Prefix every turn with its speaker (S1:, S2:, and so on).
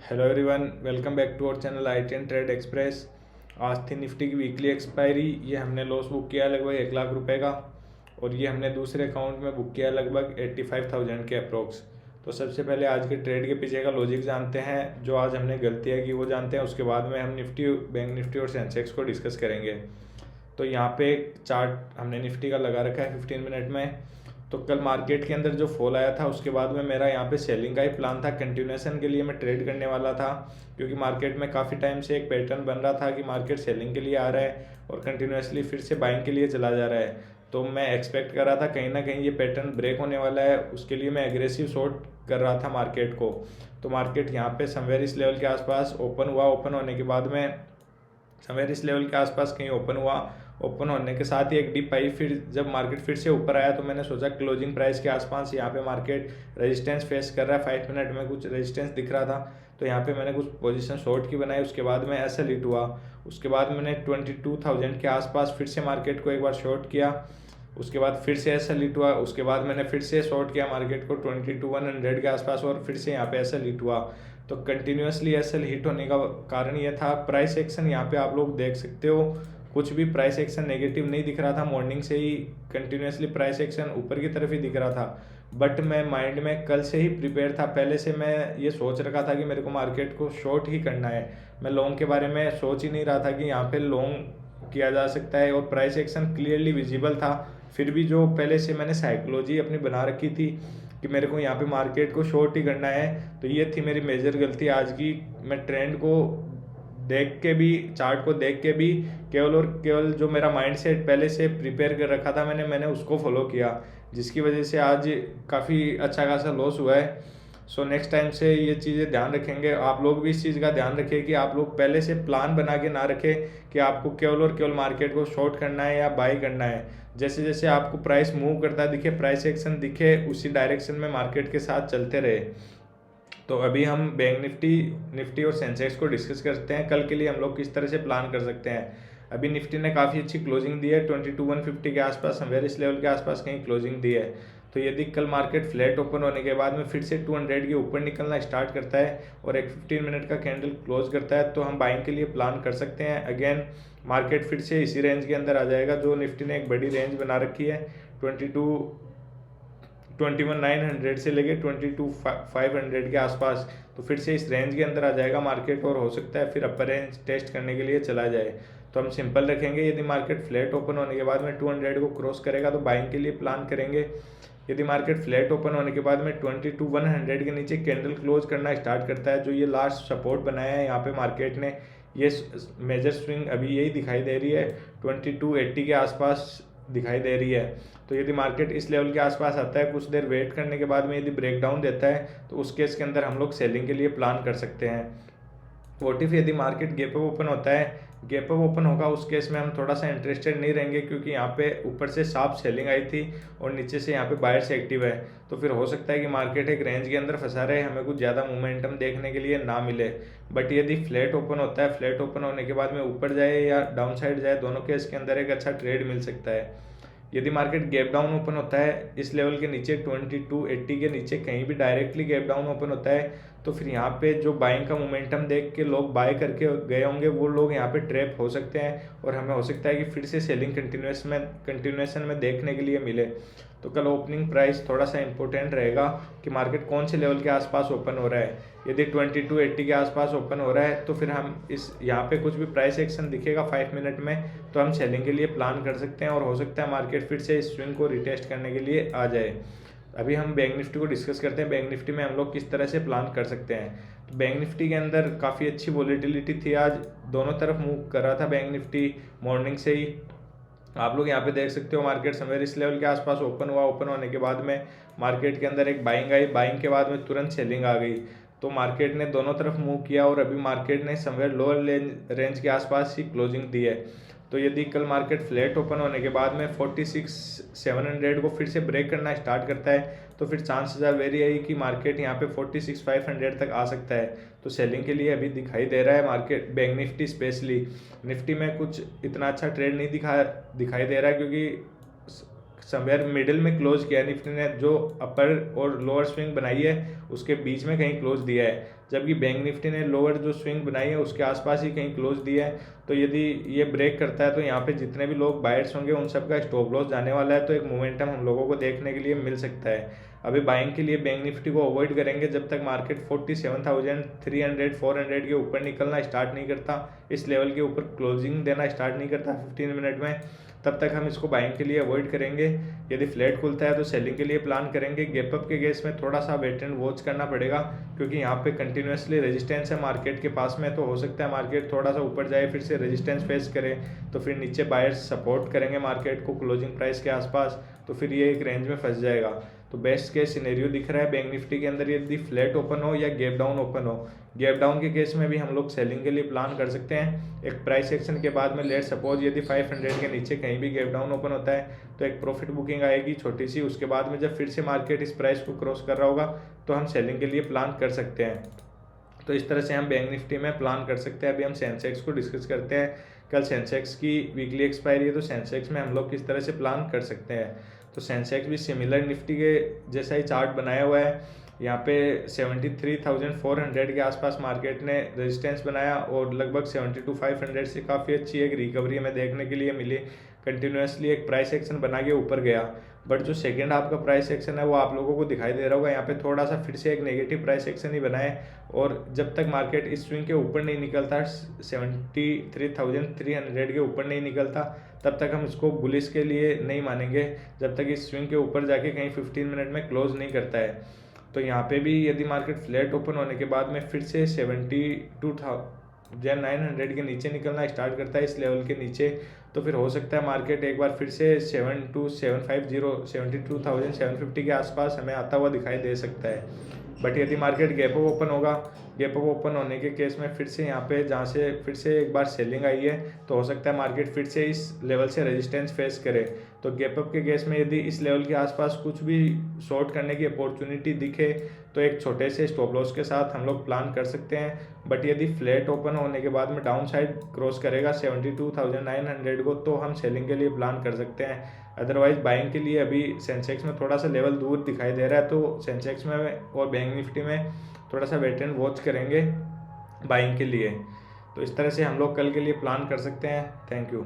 S1: Hello everyone, welcome back to our channel IT and trade express. आज थी Nifty की weekly expiry. ये हमने लॉस बुक किया लगभग 1 लाख रुपए का, और ये हमने दूसरे अकाउंट में बुक किया लगभग 85,000 के अप्रोक्स। तो सबसे पहले आज के ट्रेड के पीछे का लॉजिक जानते हैं, जो आज हमने गलतियाँ की वो जानते हैं। उसके बाद में हम निफ्टी, बैंक निफ्टी और सेंसेक्स को डिस्कस करेंगे। तो यहाँ पे एक चार्ट हमने निफ्टी का लगा रखा है 15 मिनट में। तो कल मार्केट के अंदर जो फॉल आया था उसके बाद में मेरा यहाँ पे सेलिंग का ही प्लान था। कंटिन्यूएशन के लिए मैं ट्रेड करने वाला था, क्योंकि मार्केट में काफ़ी टाइम से एक पैटर्न बन रहा था कि मार्केट सेलिंग के लिए आ रहा है और कंटिन्यूसली फिर से बाइंग के लिए चला जा रहा है। तो मैं एक्सपेक्ट कर रहा था कहीं ना कहीं ये पैटर्न ब्रेक होने वाला है, उसके लिए मैं एग्रेसिव शॉर्ट कर रहा था मार्केट को। तो मार्केट यहाँ पे समवेयर इस लेवल के आसपास ओपन हुआ। ओपन होने के बाद में समवेयर इस लेवल के आसपास कहीं ओपन हुआ। ओपन होने के साथ ही एक डिप आई। फिर जब मार्केट फिर से ऊपर आया तो मैंने सोचा क्लोजिंग प्राइस के आसपास यहाँ पे मार्केट रेजिस्टेंस फेस कर रहा है। 5 मिनट में कुछ रेजिस्टेंस दिख रहा था, तो यहाँ पे मैंने कुछ पोजीशन शॉर्ट की बनाई। उसके बाद में ऐसा हिट हुआ। उसके बाद मैंने 22,000 के आसपास फिर से मार्केट को एक बार शॉर्ट किया। उसके बाद फिर से ऐसा हिट हुआ। उसके बाद मैंने फिर से शॉर्ट किया मार्केट को 22,100 के आसपास, और फिर से यहाँ पे ऐसा हिट हुआ। तो कंटिन्यूसली ऐसा हिट होने का कारण ये था प्राइस एक्शन। यहाँ पे आप लोग देख सकते हो, कुछ भी प्राइस एक्शन नेगेटिव नहीं दिख रहा था। मॉर्निंग से ही कंटिन्यूसली प्राइस एक्शन ऊपर की तरफ ही दिख रहा था। बट मैं माइंड में कल से ही प्रिपेयर था। पहले से मैं ये सोच रखा था कि मेरे को मार्केट को शॉर्ट ही करना है। मैं लॉन्ग के बारे में सोच ही नहीं रहा था कि यहाँ पे लॉन्ग किया जा सकता है, और प्राइस एक्शन क्लियरली विजिबल था। फिर भी जो पहले से मैंने साइकोलॉजी अपनी बना रखी थी कि मेरे को यहाँ पे मार्केट को शॉर्ट ही करना है, तो ये थी मेरी मेजर गलती आज की। मैं ट्रेंड को देख के भी, चार्ट को देख के भी, केवल और केवल जो मेरा माइंडसेट पहले से प्रिपेयर कर रखा था मैंने उसको फॉलो किया, जिसकी वजह से आज काफ़ी अच्छा खासा लॉस हुआ है। सो नेक्स्ट टाइम से ये चीज़ें ध्यान रखेंगे। आप लोग भी इस चीज़ का ध्यान रखें कि आप लोग पहले से प्लान बना के ना रखें कि आपको केवल और केवल मार्केट को शॉर्ट करना है या बाई करना है। जैसे जैसे आपको प्राइस मूव करता दिखे, प्राइस एक्शन दिखे, उसी डायरेक्शन में मार्केट के साथ चलते रहे। तो अभी हम बैंक निफ्टी और सेंसेक्स को डिस्कस करते हैं। कल के लिए हम लोग किस तरह से प्लान कर सकते हैं। अभी निफ्टी ने काफ़ी अच्छी क्लोजिंग दी है, 22,150 के आसपास, समवेयर इस लेवल के आसपास कहीं क्लोजिंग दी है। तो यदि कल मार्केट फ्लैट ओपन होने के बाद में फिर से 200 के ऊपर निकलना स्टार्ट करता है और एक 15 मिनट का कैंडल क्लोज करता है, तो हम बाइंग के लिए प्लान कर सकते हैं। अगेन मार्केट फिर से इसी रेंज के अंदर आ जाएगा, जो निफ्टी ने एक बड़ी रेंज बना रखी है 21,900 से लेके 22,500 के आसपास। तो फिर से इस रेंज के अंदर आ जाएगा मार्केट, और हो सकता है फिर अपर रेंज टेस्ट करने के लिए चला जाए। तो हम सिंपल रखेंगे, यदि मार्केट फ्लैट ओपन होने के बाद में 200 को क्रॉस करेगा तो बाइंग के लिए प्लान करेंगे। यदि मार्केट फ्लैट ओपन होने के बाद में 22,100 के नीचे कैंडल क्लोज करना स्टार्ट करता है, जो ये लास्ट सपोर्ट बनाया है यहाँ पे मार्केट ने, ये मेजर स्विंग अभी यही दिखाई दे रही है, 2280 के आसपास दिखाई दे रही है। तो यदि मार्केट इस लेवल के आसपास आता है, कुछ देर वेट करने के बाद में यदि ब्रेकडाउन देता है, तो उस केस के अंदर हम लोग सेलिंग के लिए प्लान कर सकते हैं। व्हाट इफ यदि मार्केट गैप अप ओपन होता है, गैप अप ओपन होगा, उस केस में हम थोड़ा सा इंटरेस्टेड नहीं रहेंगे, क्योंकि यहाँ पे ऊपर से साफ सेलिंग आई थी और नीचे से यहाँ पे बायर्स एक्टिव है। तो फिर हो सकता है कि मार्केट एक रेंज के अंदर फंसा रहे, हमें कुछ ज़्यादा मोमेंटम देखने के लिए ना मिले। बट यदि फ्लैट ओपन होता है, फ्लैट ओपन होने के बाद में ऊपर जाए या डाउन साइड जाए, दोनों केस के अंदर एक अच्छा ट्रेड मिल सकता है। यदि मार्केट गैप डाउन ओपन होता है इस लेवल के नीचे, 2280 के नीचे कहीं भी डायरेक्टली गैप डाउन ओपन होता है, तो फिर यहाँ पे जो बाइंग का मोमेंटम देख के लोग बाय करके गए होंगे, वो लोग यहाँ पे ट्रैप हो सकते हैं, और हमें हो सकता है कि फिर से सेलिंग कंटिन्यूएशन में देखने के लिए मिले। तो कल ओपनिंग प्राइस थोड़ा सा इंपॉर्टेंट रहेगा कि मार्केट कौन से लेवल के आसपास ओपन हो रहा है। यदि 2280 के आसपास ओपन हो रहा है, तो फिर हम इस यहाँ पे कुछ भी प्राइस एक्शन दिखेगा 5 मिनट में, तो हम सेलिंग के लिए प्लान कर सकते हैं, और हो सकता है मार्केट फिर से इस स्विंग को रिटेस्ट करने के लिए आ जाए। अभी हम बैंक निफ्टी को डिस्कस करते हैं। बैंक निफ्टी में हम लोग किस तरह से प्लान कर सकते हैं। तो बैंक निफ्टी के अंदर काफ़ी अच्छी वॉलेटिलिटी थी आज, दोनों तरफ मूव कर रहा था बैंक निफ्टी मॉर्निंग से ही। आप लोग यहाँ पे देख सकते हो, मार्केट समवेयर इस लेवल के आसपास ओपन हुआ। ओपन होने के बाद में मार्केट के अंदर एक बाइंग आई, बाइंग के बाद में तुरंत सेलिंग आ गई। तो मार्केट ने दोनों तरफ मूव किया, और अभी मार्केट ने समवेयर लोअर रेंज के आसपास ही क्लोजिंग दी है। तो यदि कल मार्केट फ्लैट ओपन होने के बाद में 46,700 को फिर से ब्रेक करना स्टार्ट करता है, तो फिर चांसेस आर वेरी हाई कि मार्केट यहाँ पे 46,500 तक आ सकता है। तो सेलिंग के लिए अभी दिखाई दे रहा है market, bank Nifty specially. Nifty में कुछ इतना अच्छा ट्रेड नहीं दिखाई दे रहा है, क्योंकि समवेयर मिडिल में क्लोज किया निफ्टी ने, जो अपर और लोअर स्विंग बनाई है उसके बीच में कहीं क्लोज दिया है, जबकि बैंक निफ्टी ने लोअर जो स्विंग बनाई है उसके आसपास ही कहीं क्लोज दिया है। तो यदि ये ब्रेक करता है तो यहाँ पे जितने भी लोग बायर्स होंगे उन सबका स्टॉप लॉस जाने वाला है, तो एक मोमेंटम हम लोगों को देखने के लिए मिल सकता है। अभी बाइंग के लिए बैंक निफ्टी को अवॉइड करेंगे जब तक मार्केट 47,300 400 के ऊपर निकलना स्टार्ट नहीं करता, इस लेवल के ऊपर क्लोजिंग देना स्टार्ट नहीं करता 15 मिनट में, तब तक हम इसको बाइंग के लिए अवॉइड करेंगे। यदि फ्लैट खुलता है तो सेलिंग के लिए प्लान करेंगे। गैप अप के केस में थोड़ा सा वेट एंड वॉच करना पड़ेगा, क्योंकि यहाँ पे कंटिन्यूसली रेजिस्टेंस है मार्केट के पास में, तो हो सकता है मार्केट थोड़ा सा ऊपर जाए फिर से रेजिस्टेंस फेस करे, तो फिर नीचे बायर्स सपोर्ट करेंगे मार्केट को क्लोजिंग प्राइस के आसपास, तो फिर ये एक रेंज में फंस जाएगा। तो बेस्ट केस सिनेरियो दिख रहा है बैंक निफ्टी के अंदर, यदि फ्लैट ओपन हो या गैप डाउन ओपन हो। गैप डाउन के केस में भी हम लोग सेलिंग के लिए प्लान कर सकते हैं। एक प्राइस एक्शन के बाद में लेट सपोज यदि 500 के नीचे कहीं भी गैप डाउन ओपन होता है तो एक प्रॉफिट बुकिंग आएगी छोटी सी, उसके बाद में जब फिर से मार्केट इस प्राइस को क्रॉस कर रहा होगा तो हम सेलिंग के लिए प्लान कर सकते हैं। तो इस तरह से हम बैंक निफ्टी में प्लान कर सकते हैं। अभी हम सेंसेक्स को डिस्कस करते हैं। कल सेंसेक्स की वीकली एक्सपायरी है, तो सेंसेक्स में हम लोग किस तरह से प्लान कर सकते हैं। तो सेंसेक्स भी सिमिलर निफ्टी के जैसा ही चार्ट बनाया हुआ है। यहाँ पे 73,400 के आसपास मार्केट ने रेजिस्टेंस बनाया और लगभग 72,500 से काफ़ी अच्छी एक रिकवरी हमें देखने के लिए मिली। कंटिन्यूसली एक प्राइस एक्शन बना के ऊपर गया, बट जो सेकेंड हाफ का प्राइस एक्शन है वो आप लोगों को दिखाई दे रहा होगा। यहाँ पे थोड़ा सा फिर से एक नेगेटिव प्राइस एक्शन ही बना है, और जब तक मार्केट इस स्विंग के ऊपर नहीं निकलता 73,300 के ऊपर नहीं निकलता तब तक हम इसको बुलिश के लिए नहीं मानेंगे, जब तक इस स्विंग के ऊपर जाके कहीं 15 मिनट में क्लोज नहीं करता है। तो यहाँ पे भी यदि मार्केट फ्लैट ओपन होने के बाद में फिर से 72,900 के नीचे निकलना स्टार्ट करता है इस लेवल के नीचे, तो फिर हो सकता है मार्केट एक बार फिर से 72,750 के आसपास हमें आता हुआ दिखाई दे सकता है। बट यदि मार्केट गैप अप ओपन होगा, गैप अप ओपन होने के केस में फिर से यहाँ पे जहाँ से फिर से एक बार सेलिंग आई है तो हो सकता है मार्केट फिर से इस लेवल से रेजिस्टेंस फेस करे। तो गैप अप के केस में यदि इस लेवल के आसपास कुछ भी शॉर्ट करने की अपॉर्चुनिटी दिखे तो एक छोटे से स्टॉप लॉस के साथ हम लोग प्लान कर सकते हैं। बट यदि फ्लैट ओपन होने के बाद में डाउन साइड क्रॉस करेगा 72,900 को तो हम सेलिंग के लिए प्लान कर सकते हैं। अदरवाइज बाइंग के लिए अभी सेंसेक्स में थोड़ा सा लेवल दूर दिखाई दे रहा है, तो सेंसेक्स में और बैंक निफ्टी में थोड़ा सा वेट एंड वॉच करेंगे बाइंग के लिए। तो इस तरह से हम लोग कल के लिए प्लान कर सकते हैं। Thank you.